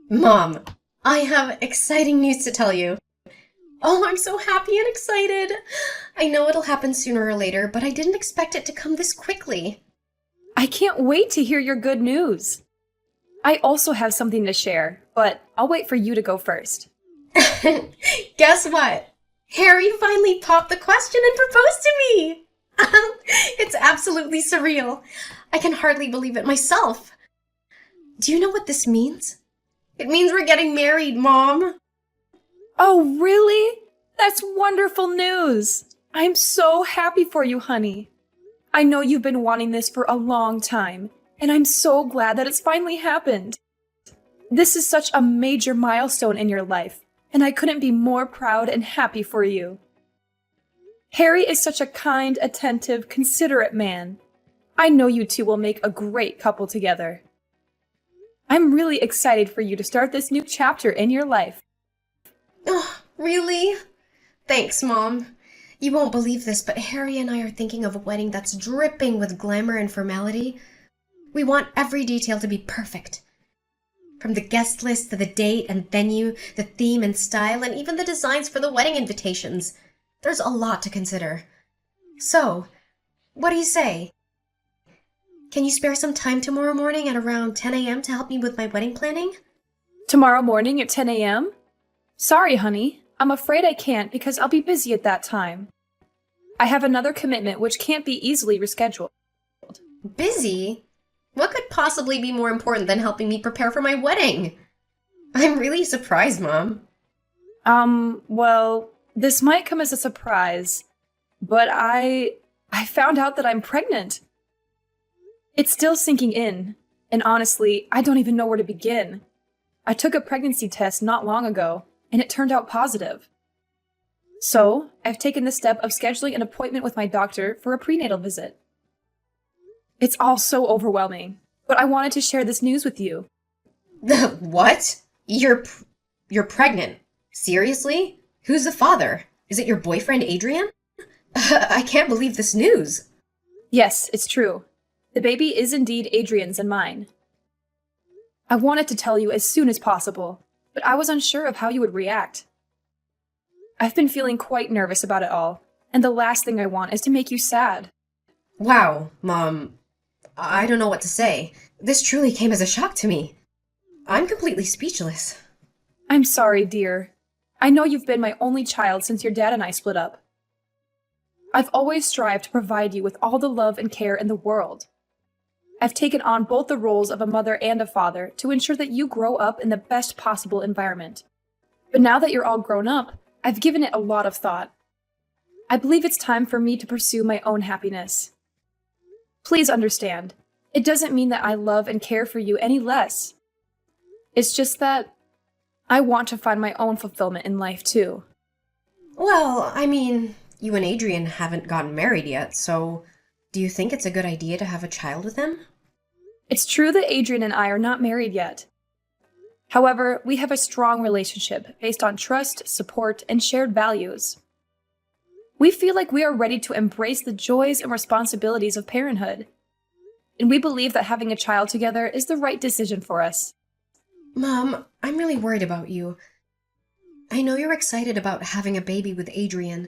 Mom, I have exciting news to tell you. Oh, I'm so happy and excited. I know it'll happen sooner or later, but I didn't expect it to come this quickly. I can't wait to hear your good news. I also have something to share, but I'll wait for you to go first. Guess what? Harry finally popped the question and proposed to me. It's absolutely surreal. I can hardly believe it myself. Do you know what this means? It means we're getting married, Mom. Oh, really? That's wonderful news. I'm so happy for you, honey. I know you've been wanting this for a long time, and I'm so glad that it's finally happened. This is such a major milestone in your life, and I couldn't be more proud and happy for you. Harry is such a kind, attentive, considerate man. I know you two will make a great couple together. I'm really excited for you to start this new chapter in your life. Oh, really? Thanks, Mom. You won't believe this, but Harry and I are thinking of a wedding that's dripping with glamour and formality. We want every detail to be perfect. From the guest list to the date and venue, the theme and style, and even the designs for the wedding invitations. There's a lot to consider. So, what do you say? Can you spare some time tomorrow morning at around 10 a.m. to help me with my wedding planning? Tomorrow morning at 10 a.m.? Sorry, honey. I'm afraid I can't because I'll be busy at that time. I have another commitment which can't be easily rescheduled. Busy? What could possibly be more important than helping me prepare for my wedding? I'm really surprised, Mom. Well, this might come as a surprise, but I found out that I'm pregnant. It's still sinking in, and honestly, I don't even know where to begin. I took a pregnancy test not long ago, and it turned out positive. So, I've taken the step of scheduling an appointment with my doctor for a prenatal visit. It's all so overwhelming, but I wanted to share this news with you. What? You're pregnant? Seriously? Who's the father? Is it your boyfriend, Adrian? I can't believe this news. Yes, it's true. The baby is indeed Adrian's and mine. I wanted to tell you as soon as possible, but I was unsure of how you would react. I've been feeling quite nervous about it all, and the last thing I want is to make you sad. Wow, Mom. I don't know what to say. This truly came as a shock to me. I'm completely speechless. I'm sorry, dear. I know you've been my only child since your dad and I split up. I've always strived to provide you with all the love and care in the world. I've taken on both the roles of a mother and a father to ensure that you grow up in the best possible environment. But now that you're all grown up, I've given it a lot of thought. I believe it's time for me to pursue my own happiness. Please understand, it doesn't mean that I love and care for you any less. It's just that I want to find my own fulfillment in life too. Well, I mean, you and Adrian haven't gotten married yet, so do you think it's a good idea to have a child with him? It's true that Adrian and I are not married yet. However, we have a strong relationship based on trust, support, and shared values. We feel like we are ready to embrace the joys and responsibilities of parenthood. And we believe that having a child together is the right decision for us. Mom, I'm really worried about you. I know you're excited about having a baby with Adrian,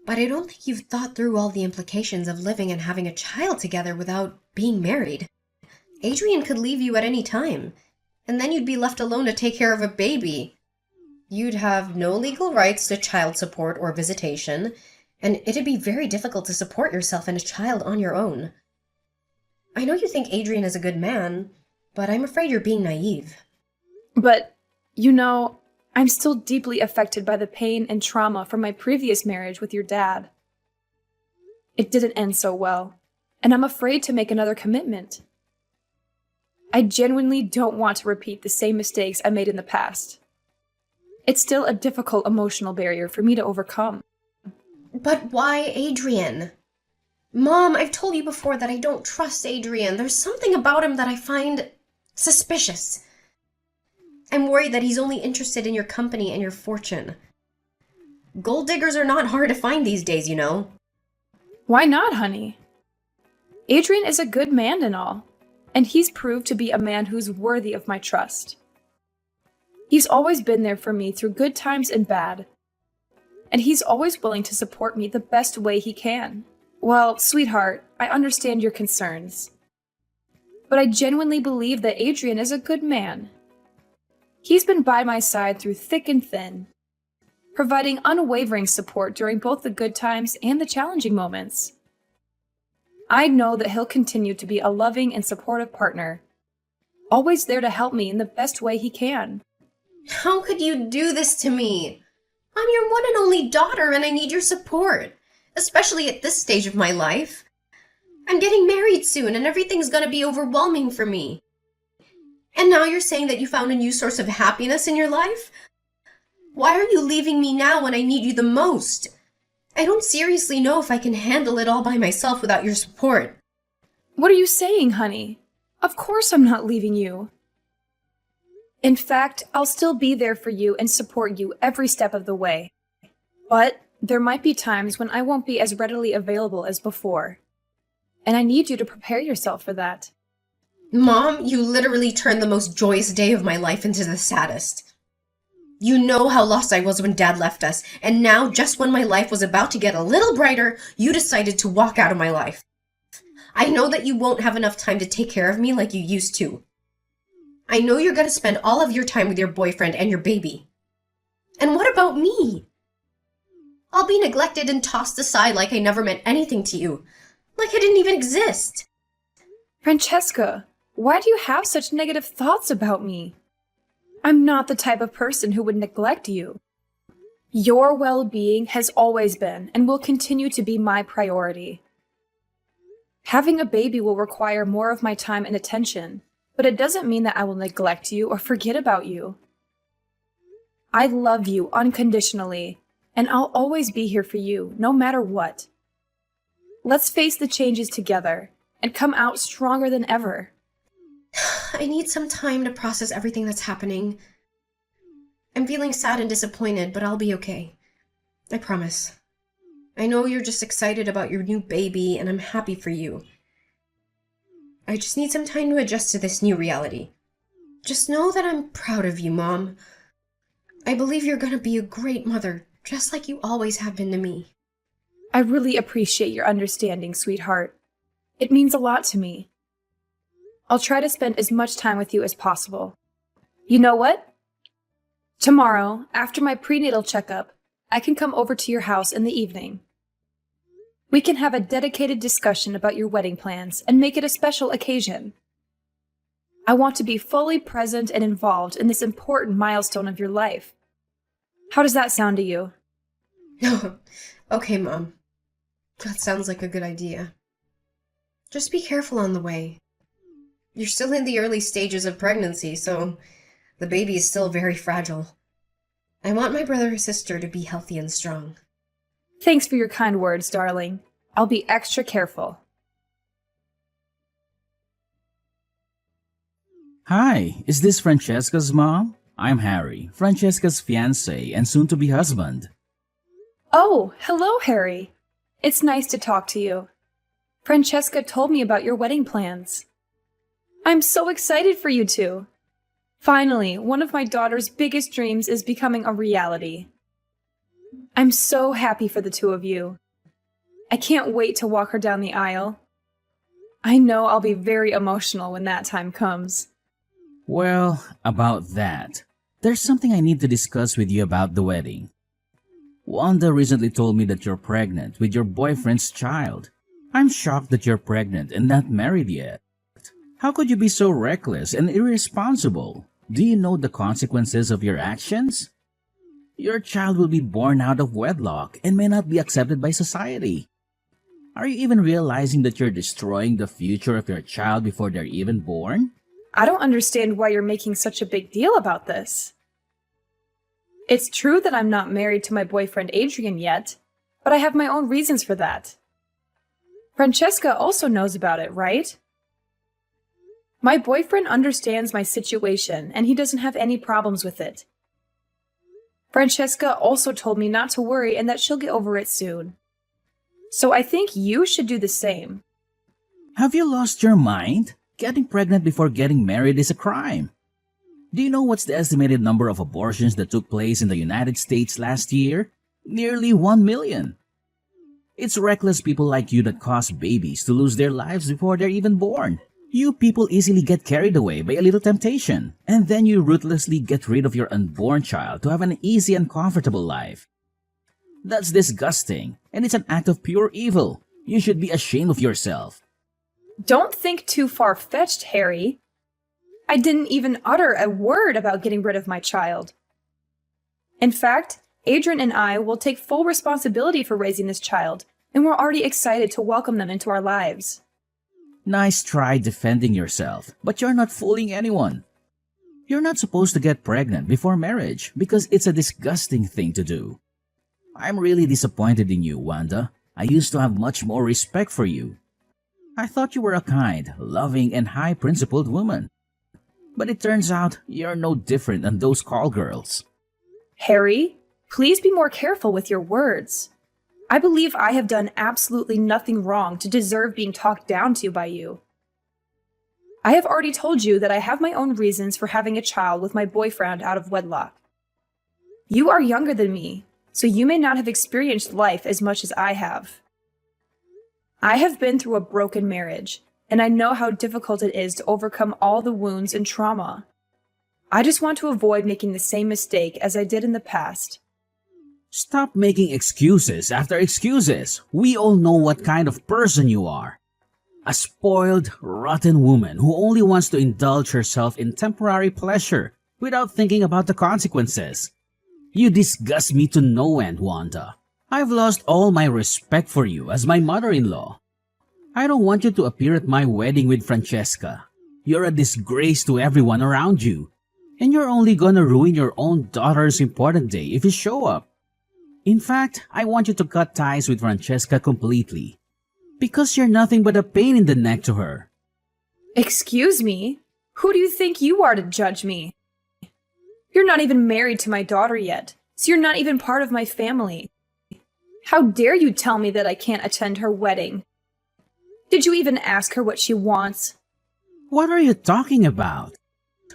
but I don't think you've thought through all the implications of living and having a child together without being married. Adrian could leave you at any time, and then you'd be left alone to take care of a baby. You'd have no legal rights to child support or visitation, and it'd be very difficult to support yourself and a child on your own. I know you think Adrian is a good man, but I'm afraid you're being naive. But, I'm still deeply affected by the pain and trauma from my previous marriage with your dad. It didn't end so well, and I'm afraid to make another commitment. I genuinely don't want to repeat the same mistakes I made in the past. It's still a difficult emotional barrier for me to overcome. But why Adrian? Mom, I've told you before that I don't trust Adrian. There's something about him that I find suspicious. I'm worried that he's only interested in your company and your fortune. Gold diggers are not hard to find these days, you know. Why not, honey? Adrian is a good man and all, and he's proved to be a man who's worthy of my trust. He's always been there for me through good times and bad. And he's always willing to support me the best way he can. Well, sweetheart, I understand your concerns. But I genuinely believe that Adrian is a good man. He's been by my side through thick and thin, providing unwavering support during both the good times and the challenging moments. I know that he'll continue to be a loving and supportive partner, always there to help me in the best way he can. How could you do this to me? I'm your one and only daughter, and I need your support, especially at this stage of my life. I'm getting married soon, and everything's gonna be overwhelming for me. And now you're saying that you found a new source of happiness in your life? Why are you leaving me now when I need you the most? I don't seriously know if I can handle it all by myself without your support. What are you saying, honey? Of course I'm not leaving you. In fact, I'll still be there for you and support you every step of the way. But there might be times when I won't be as readily available as before. And I need you to prepare yourself for that. Mom, you literally turned the most joyous day of my life into the saddest. You know how lost I was when Dad left us, and now, just when my life was about to get a little brighter, you decided to walk out of my life. I know that you won't have enough time to take care of me like you used to. I know you're going to spend all of your time with your boyfriend and your baby. And what about me? I'll be neglected and tossed aside like I never meant anything to you, like I didn't even exist. Francesca, why do you have such negative thoughts about me? I'm not the type of person who would neglect you. Your well-being has always been and will continue to be my priority. Having a baby will require more of my time and attention, but it doesn't mean that I will neglect you or forget about you. I love you unconditionally, and I'll always be here for you, no matter what. Let's face the changes together and come out stronger than ever. I need some time to process everything that's happening. I'm feeling sad and disappointed, but I'll be okay. I promise. I know you're just excited about your new baby, and I'm happy for you. I just need some time to adjust to this new reality. Just know that I'm proud of you, Mom. I believe you're gonna be a great mother, just like you always have been to me. I really appreciate your understanding, sweetheart. It means a lot to me. I'll try to spend as much time with you as possible. You know what? Tomorrow, after my prenatal checkup, I can come over to your house in the evening. We can have a dedicated discussion about your wedding plans and make it a special occasion. I want to be fully present and involved in this important milestone of your life. How does that sound to you? Okay, Mom. That sounds like a good idea. Just be careful on the way. You're still in the early stages of pregnancy, so the baby is still very fragile. I want my brother or sister to be healthy and strong. Thanks for your kind words, darling. I'll be extra careful. Hi, is this Francesca's mom? I'm Harry, Francesca's fiancé and soon-to-be husband. Oh, hello, Harry. It's nice to talk to you. Francesca told me about your wedding plans. I'm so excited for you two. Finally, one of my daughter's biggest dreams is becoming a reality. I'm so happy for the two of you. I can't wait to walk her down the aisle. I know I'll be very emotional when that time comes. Well, about that, there's something I need to discuss with you about the wedding. Wanda recently told me that you're pregnant with your boyfriend's child. I'm shocked that you're pregnant and not married yet. How could you be so reckless and irresponsible? Do you know the consequences of your actions? Your child will be born out of wedlock and may not be accepted by society. Are you even realizing that you're destroying the future of your child before they're even born? I don't understand why you're making such a big deal about this. It's true that I'm not married to my boyfriend Adrian yet, but I have my own reasons for that. Francesca also knows about it, right? My boyfriend understands my situation and he doesn't have any problems with it. Francesca also told me not to worry and that she'll get over it soon. So I think you should do the same. Have you lost your mind? Getting pregnant before getting married is a crime. Do you know what's the estimated number of abortions that took place in the United States last year? Nearly 1 million. It's reckless people like you that cause babies to lose their lives before they're even born. You people easily get carried away by a little temptation, and then you ruthlessly get rid of your unborn child to have an easy and comfortable life. That's disgusting, and it's an act of pure evil. You should be ashamed of yourself. Don't think too far-fetched, Harry. I didn't even utter a word about getting rid of my child. In fact, Adrian and I will take full responsibility for raising this child, and we're already excited to welcome them into our lives. Nice try defending yourself, but you're not fooling anyone. You're not supposed to get pregnant before marriage because it's a disgusting thing to do. I'm really disappointed in you, Wanda. I used to have much more respect for you. I thought you were a kind, loving, and high-principled woman. But it turns out you're no different than those call girls. Harry, please be more careful with your words. I believe I have done absolutely nothing wrong to deserve being talked down to by you. I have already told you that I have my own reasons for having a child with my boyfriend out of wedlock. You are younger than me, so you may not have experienced life as much as I have. I have been through a broken marriage, and I know how difficult it is to overcome all the wounds and trauma. I just want to avoid making the same mistake as I did in the past. Stop making excuses after excuses. We all know what kind of person you are. A spoiled, rotten woman who only wants to indulge herself in temporary pleasure without thinking about the consequences. You disgust me to no end, Wanda. I've lost all my respect for you as my mother-in-law. I don't want you to appear at my wedding with Francesca. You're a disgrace to everyone around you. And you're only gonna ruin your own daughter's important day if you show up. In fact, I want you to cut ties with Francesca completely. Because you're nothing but a pain in the neck to her. Excuse me? Who do you think you are to judge me? You're not even married to my daughter yet, so you're not even part of my family. How dare you tell me that I can't attend her wedding? Did you even ask her what she wants? What are you talking about?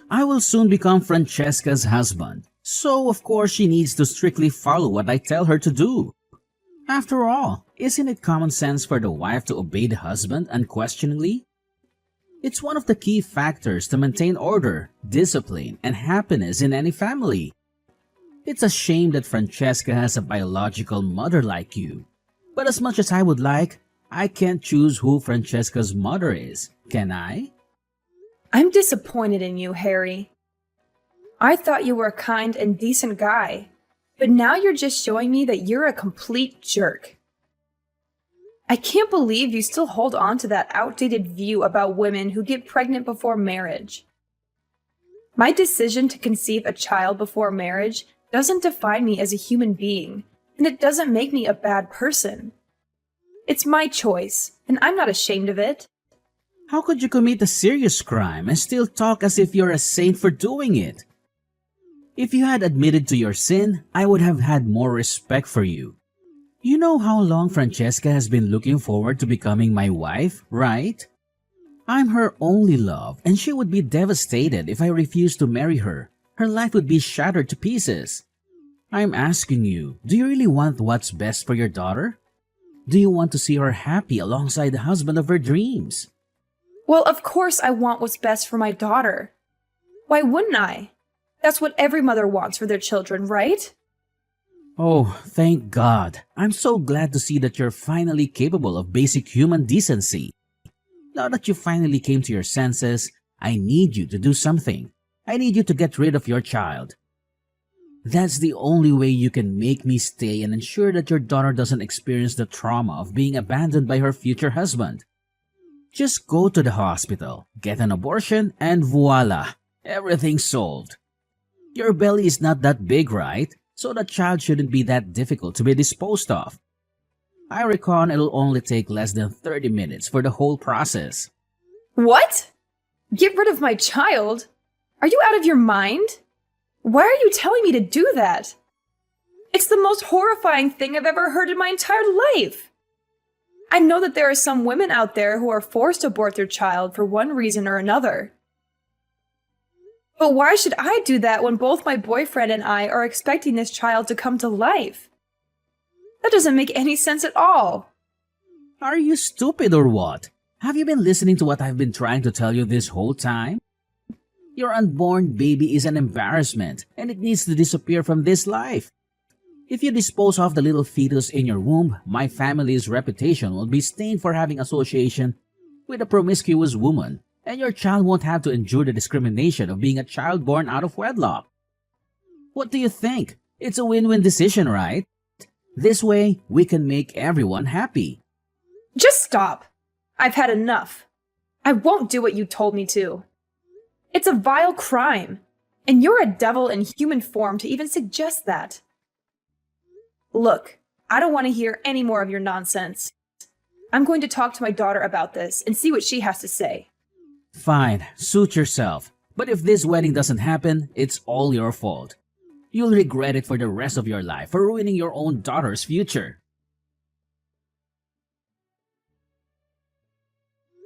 I will soon become Francesca's husband, so of course she needs to strictly follow what I tell her to do. After all, isn't it common sense for the wife to obey the husband unquestioningly? It's one of the key factors to maintain order, discipline, and happiness in any family. It's a shame that Francesca has a biological mother like you. But as much as I would like, I can't choose who Francesca's mother is, can I? I'm disappointed in you, Harry. I thought you were a kind and decent guy, but now you're just showing me that you're a complete jerk. I can't believe you still hold on to that outdated view about women who get pregnant before marriage. My decision to conceive a child before marriage doesn't define me as a human being, and it doesn't make me a bad person. It's my choice, and I'm not ashamed of it. How could you commit a serious crime and still talk as if you're a saint for doing it? If you had admitted to your sin, I would have had more respect for you. You know how long Francesca has been looking forward to becoming my wife, right? I'm her only love, and she would be devastated if I refused to marry her. Her life would be shattered to pieces. I'm asking you, do you really want what's best for your daughter? Do you want to see her happy alongside the husband of her dreams? Well, of course I want what's best for my daughter. Why wouldn't I? That's what every mother wants for their children, right? Oh, thank God. I'm so glad to see that you're finally capable of basic human decency. Now that you finally came to your senses, I need you to do something. I need you to get rid of your child. That's the only way you can make me stay and ensure that your daughter doesn't experience the trauma of being abandoned by her future husband. Just go to the hospital, get an abortion, and voila, everything's solved. Your belly is not that big, right? So the child shouldn't be that difficult to be disposed of. I reckon it'll only take less than 30 minutes for the whole process. What? Get rid of my child? Are you out of your mind? Why are you telling me to do that? It's the most horrifying thing I've ever heard in my entire life. I know that there are some women out there who are forced to abort their child for one reason or another. But why should I do that when both my boyfriend and I are expecting this child to come to life? That doesn't make any sense at all. Are you stupid or what? Have you been listening to what I've been trying to tell you this whole time? Your unborn baby is an embarrassment, and it needs to disappear from this life. If you dispose of the little fetus in your womb, my family's reputation will be stained for having association with a promiscuous woman, and your child won't have to endure the discrimination of being a child born out of wedlock. What do you think? It's a win-win decision, right? This way, we can make everyone happy. Just stop. I've had enough. I won't do what you told me to. It's a vile crime, and you're a devil in human form to even suggest that. Look, I don't want to hear any more of your nonsense. I'm going to talk to my daughter about this and see what she has to say. Fine, suit yourself. But if this wedding doesn't happen, it's all your fault. You'll regret it for the rest of your life for ruining your own daughter's future.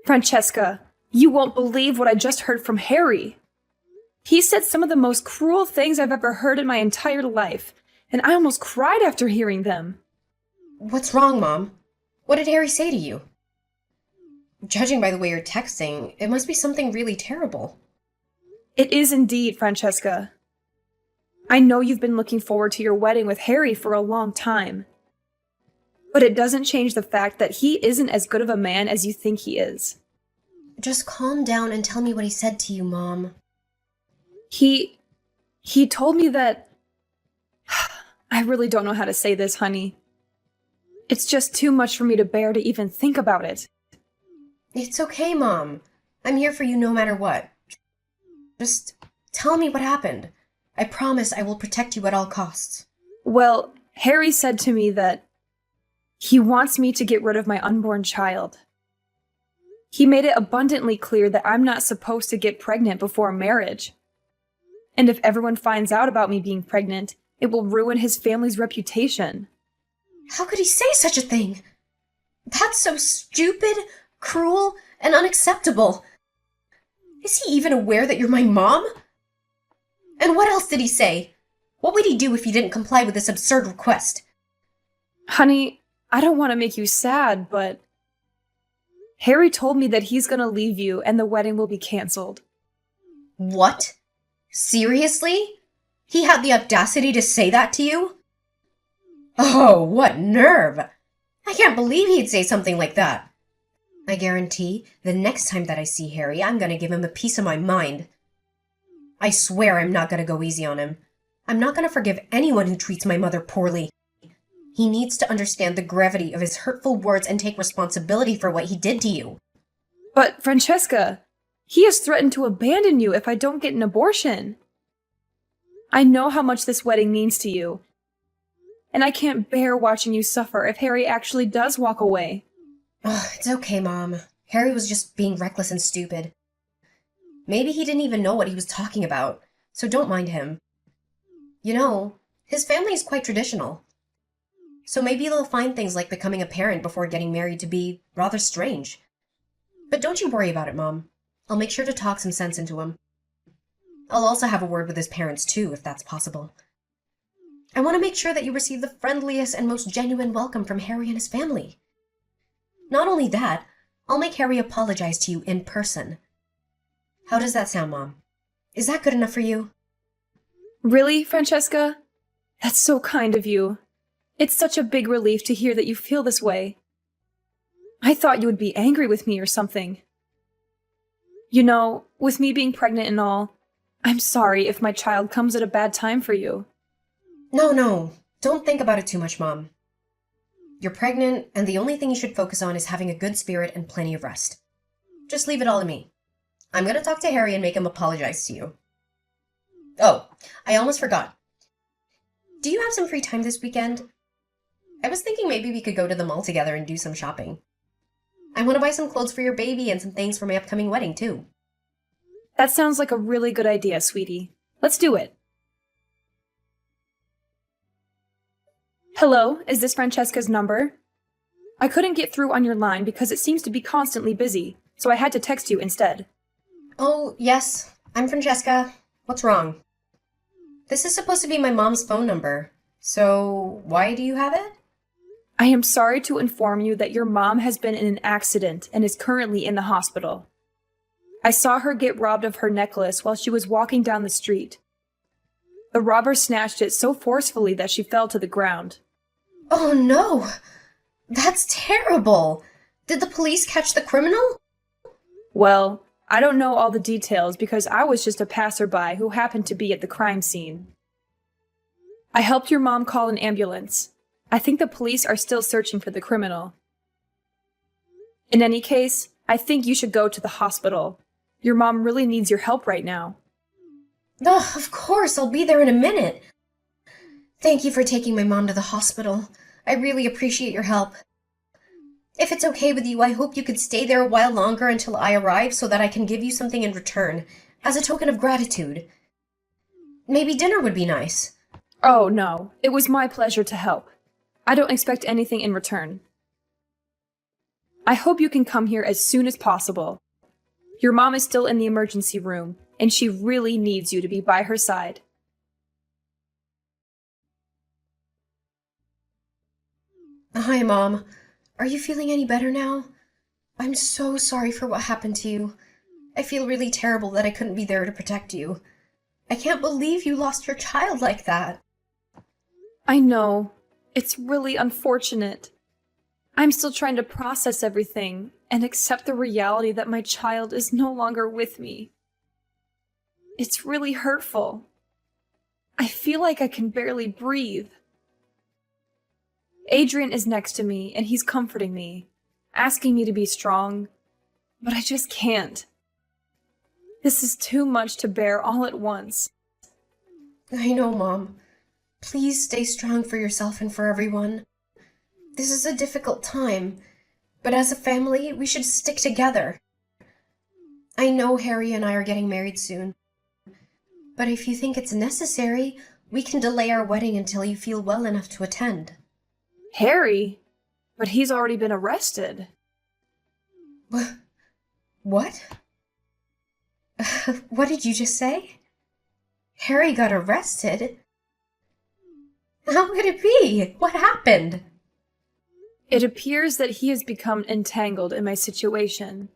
Francesca, you won't believe what I just heard from Harry. He said some of the most cruel things I've ever heard in my entire life, and I almost cried after hearing them. What's wrong, Mom? What did Harry say to you? Judging by the way you're texting, it must be something really terrible. It is indeed, Francesca. I know you've been looking forward to your wedding with Harry for a long time. But it doesn't change the fact that he isn't as good of a man as you think he is. Just calm down and tell me what he said to you, Mom. He told me that... I really don't know how to say this, honey. It's just too much for me to bear to even think about it. It's okay, Mom. I'm here for you no matter what. Just tell me what happened. I promise I will protect you at all costs. Well, Harry said to me that he wants me to get rid of my unborn child. He made it abundantly clear that I'm not supposed to get pregnant before marriage. And if everyone finds out about me being pregnant, it will ruin his family's reputation. How could he say such a thing? That's so stupid, cruel, and unacceptable. Is he even aware that you're my mom? And what else did he say? What would he do if you didn't comply with this absurd request? Honey, I don't want to make you sad, but Harry told me that he's going to leave you and the wedding will be canceled. What? Seriously? He had the audacity to say that to you? Oh, what nerve! I can't believe he'd say something like that. I guarantee the next time that I see Harry, I'm gonna give him a piece of my mind. I swear I'm not gonna go easy on him. I'm not gonna forgive anyone who treats my mother poorly. He needs to understand the gravity of his hurtful words and take responsibility for what he did to you. But, Francesca, he has threatened to abandon you if I don't get an abortion. I know how much this wedding means to you, and I can't bear watching you suffer if Harry actually does walk away. Oh, it's okay, Mom. Harry was just being reckless and stupid. Maybe he didn't even know what he was talking about, so don't mind him. You know, his family is quite traditional. So maybe they'll find things like becoming a parent before getting married to be rather strange. But don't you worry about it, Mom. I'll make sure to talk some sense into him. I'll also have a word with his parents too, if that's possible. I want to make sure that you receive the friendliest and most genuine welcome from Harry and his family. Not only that, I'll make Harry apologize to you in person. How does that sound, Mom? Is that good enough for you? Really, Francesca? That's so kind of you. It's such a big relief to hear that you feel this way. I thought you would be angry with me or something. You know, with me being pregnant and all, I'm sorry if my child comes at a bad time for you. No. Don't think about it too much, Mom. You're pregnant, and the only thing you should focus on is having a good spirit and plenty of rest. Just leave it all to me. I'm going to talk to Harry and make him apologize to you. Oh, I almost forgot. Do you have some free time this weekend? I was thinking maybe we could go to the mall together and do some shopping. I want to buy some clothes for your baby and some things for my upcoming wedding, too. That sounds like a really good idea, sweetie. Let's do it. Hello, is this Francesca's number? I couldn't get through on your line because it seems to be constantly busy, so I had to text you instead. Oh, yes. I'm Francesca. What's wrong? This is supposed to be my mom's phone number. So, why do you have it? I am sorry to inform you that your mom has been in an accident and is currently in the hospital. I saw her get robbed of her necklace while she was walking down the street. The robber snatched it so forcefully that she fell to the ground. Oh no! That's terrible! Did the police catch the criminal? Well, I don't know all the details because I was just a passerby who happened to be at the crime scene. I helped your mom call an ambulance. I think the police are still searching for the criminal. In any case, I think you should go to the hospital. Your mom really needs your help right now. Oh, of course, I'll be there in a minute. Thank you for taking my mom to the hospital. I really appreciate your help. If it's okay with you, I hope you could stay there a while longer until I arrive so that I can give you something in return, as a token of gratitude. Maybe dinner would be nice. Oh, no. It was my pleasure to help. I don't expect anything in return. I hope you can come here as soon as possible. Your mom is still in the emergency room, and she really needs you to be by her side. Hi, Mom. Are you feeling any better now? I'm so sorry for what happened to you. I feel really terrible that I couldn't be there to protect you. I can't believe you lost your child like that. I know. It's really unfortunate. I'm still trying to process everything and accept the reality that my child is no longer with me. It's really hurtful. I feel like I can barely breathe. Adrian is next to me and he's comforting me, asking me to be strong, but I just can't. This is too much to bear all at once. I know, Mom. Please stay strong for yourself and for everyone. This is a difficult time, but as a family, we should stick together. I know Harry and I are getting married soon, but if you think it's necessary, we can delay our wedding until you feel well enough to attend. Harry? But he's already been arrested. What? What did you just say? Harry got arrested? How could it be? What happened? It appears that he has become entangled in my situation.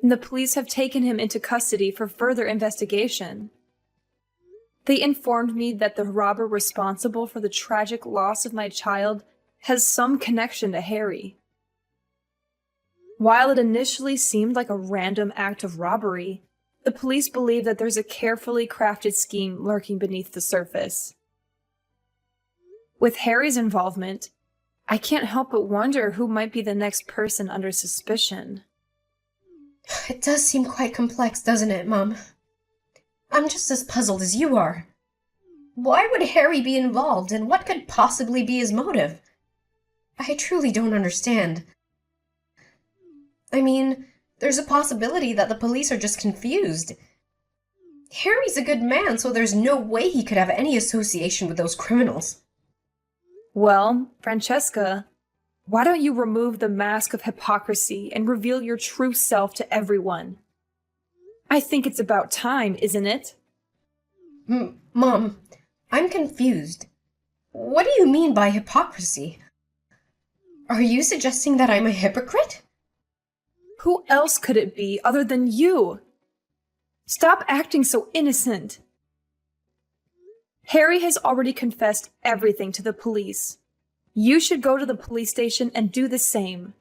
The police have taken him into custody for further investigation. They informed me that the robber responsible for the tragic loss of my child has some connection to Harry. While it initially seemed like a random act of robbery, the police believe that there's a carefully crafted scheme lurking beneath the surface. With Harry's involvement, I can't help but wonder who might be the next person under suspicion. It does seem quite complex, doesn't it, Mom? I'm just as puzzled as you are. Why would Harry be involved, and what could possibly be his motive? I truly don't understand. I mean, there's a possibility that the police are just confused. Harry's a good man, so there's no way he could have any association with those criminals. Well, Francesca, why don't you remove the mask of hypocrisy and reveal your true self to everyone? I think it's about time, isn't it? Mom, I'm confused. What do you mean by hypocrisy? Are you suggesting that I'm a hypocrite? Who else could it be other than you? Stop acting so innocent. Harry has already confessed everything to the police. You should go to the police station and do the same.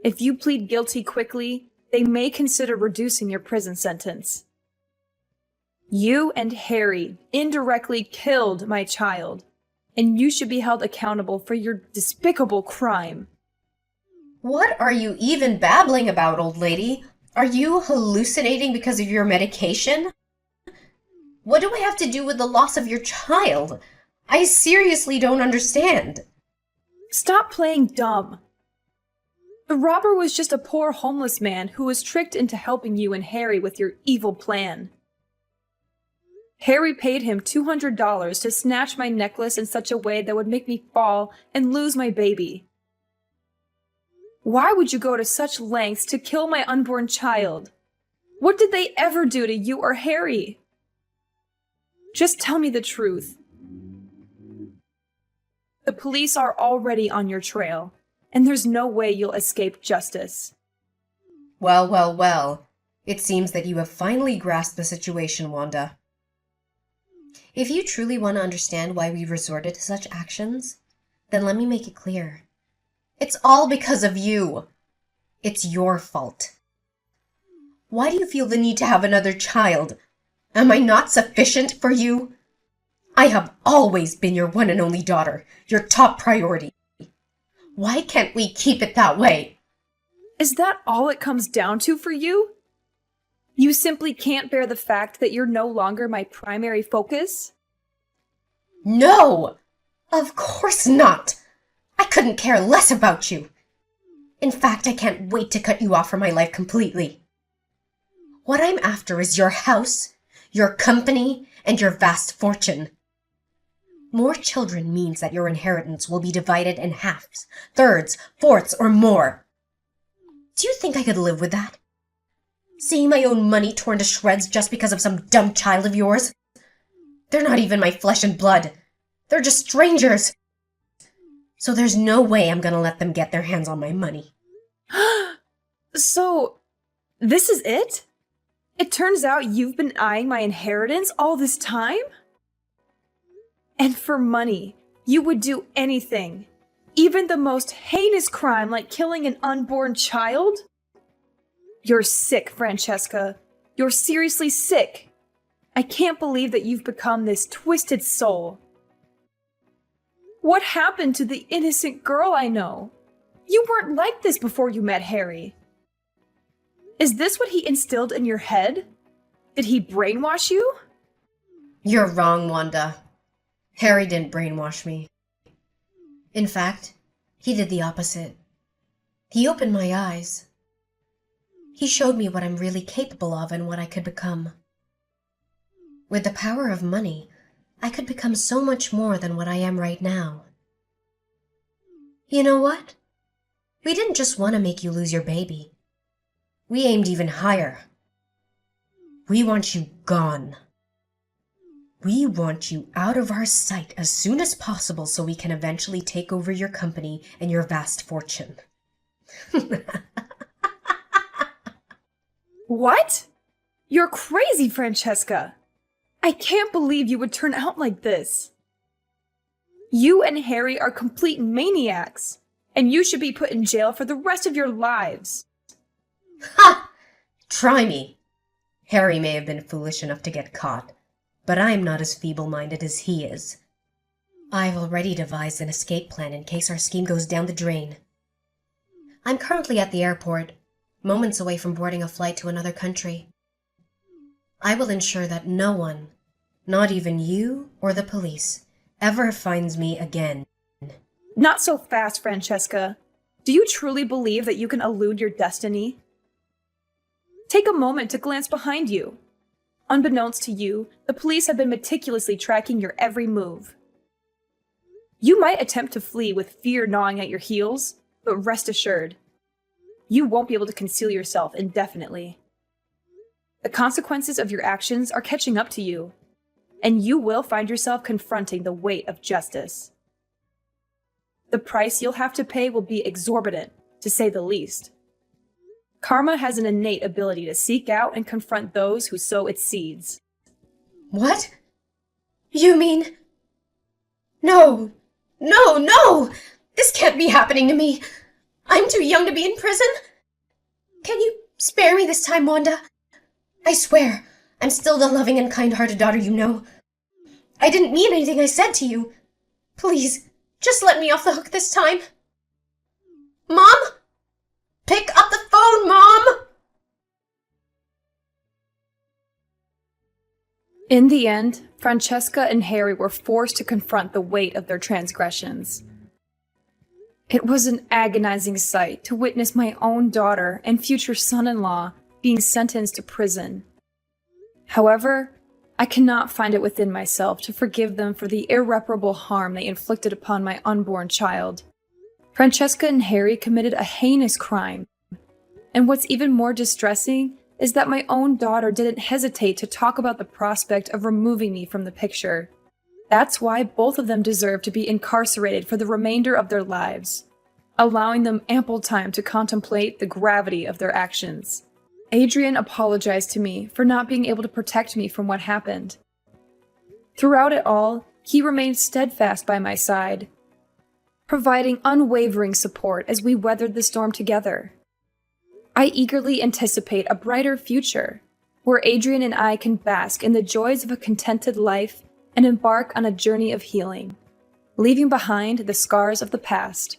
If you plead guilty quickly, they may consider reducing your prison sentence. You and Harry indirectly killed my child, and you should be held accountable for your despicable crime. What are you even babbling about, old lady? Are you hallucinating because of your medication? What do I have to do with the loss of your child? I seriously don't understand. Stop playing dumb. The robber was just a poor homeless man who was tricked into helping you and Harry with your evil plan. Harry paid him $200 to snatch my necklace in such a way that would make me fall and lose my baby. Why would you go to such lengths to kill my unborn child? What did they ever do to you or Harry? Just tell me the truth. The police are already on your trail, and there's no way you'll escape justice. Well, well, well. It seems that you have finally grasped the situation, Wanda. If you truly want to understand why we resorted to such actions, then let me make it clear. It's all because of you. It's your fault. Why do you feel the need to have another child? Am I not sufficient for you? I have always been your one and only daughter, your top priority. Why can't we keep it that way? Is that all it comes down to for you? You simply can't bear the fact that you're no longer my primary focus? No! Of course not! I couldn't care less about you. In fact, I can't wait to cut you off from my life completely. What I'm after is your house, your company, and your vast fortune. More children means that your inheritance will be divided in halves, thirds, fourths, or more. Do you think I could live with that? Seeing my own money torn to shreds just because of some dumb child of yours? They're not even my flesh and blood. They're just strangers. So there's no way I'm gonna let them get their hands on my money. So, this is it? It turns out you've been eyeing my inheritance all this time? And for money, you would do anything, even the most heinous crime like killing an unborn child? You're sick, Francesca. You're seriously sick. I can't believe that you've become this twisted soul. What happened to the innocent girl I know? You weren't like this before you met Harry. Is this what he instilled in your head? Did he brainwash you? You're wrong, Wanda. Harry didn't brainwash me. In fact, he did the opposite. He opened my eyes. He showed me what I'm really capable of and what I could become. With the power of money, I could become so much more than what I am right now. You know what? We didn't just want to make you lose your baby. We aimed even higher. We want you gone. We want you out of our sight as soon as possible so we can eventually take over your company and your vast fortune. What? You're crazy, Francesca. I can't believe you would turn out like this. You and Harry are complete maniacs, and you should be put in jail for the rest of your lives. Ha! Try me. Harry may have been foolish enough to get caught, but I'm not as feeble-minded as he is. I've already devised an escape plan in case our scheme goes down the drain. I'm currently at the airport, moments away from boarding a flight to another country. I will ensure that no one, not even you or the police, ever finds me again. Not so fast, Francesca. Do you truly believe that you can elude your destiny? Take a moment to glance behind you. Unbeknownst to you, the police have been meticulously tracking your every move. You might attempt to flee with fear gnawing at your heels, but rest assured, you won't be able to conceal yourself indefinitely. The consequences of your actions are catching up to you, and you will find yourself confronting the weight of justice. The price you'll have to pay will be exorbitant, to say the least. Karma has an innate ability to seek out and confront those who sow its seeds. What? You mean... No! No, no! This can't be happening to me! I'm too young to be in prison! Can you spare me this time, Wanda? I swear, I'm still the loving and kind-hearted daughter you know. I didn't mean anything I said to you. Please, just let me off the hook this time. Mom? Pick up the phone, Mom! In the end, Francesca and Harry were forced to confront the weight of their transgressions. It was an agonizing sight to witness my own daughter and future son-in-law being sentenced to prison. However, I cannot find it within myself to forgive them for the irreparable harm they inflicted upon my unborn child. Francesca and Harry committed a heinous crime, and what's even more distressing is that my own daughter didn't hesitate to talk about the prospect of removing me from the picture. That's why both of them deserve to be incarcerated for the remainder of their lives, allowing them ample time to contemplate the gravity of their actions. Adrian apologized to me for not being able to protect me from what happened. Throughout it all, he remained steadfast by my side, providing unwavering support as we weathered the storm together. I eagerly anticipate a brighter future, where Adrian and I can bask in the joys of a contented life and embark on a journey of healing, leaving behind the scars of the past.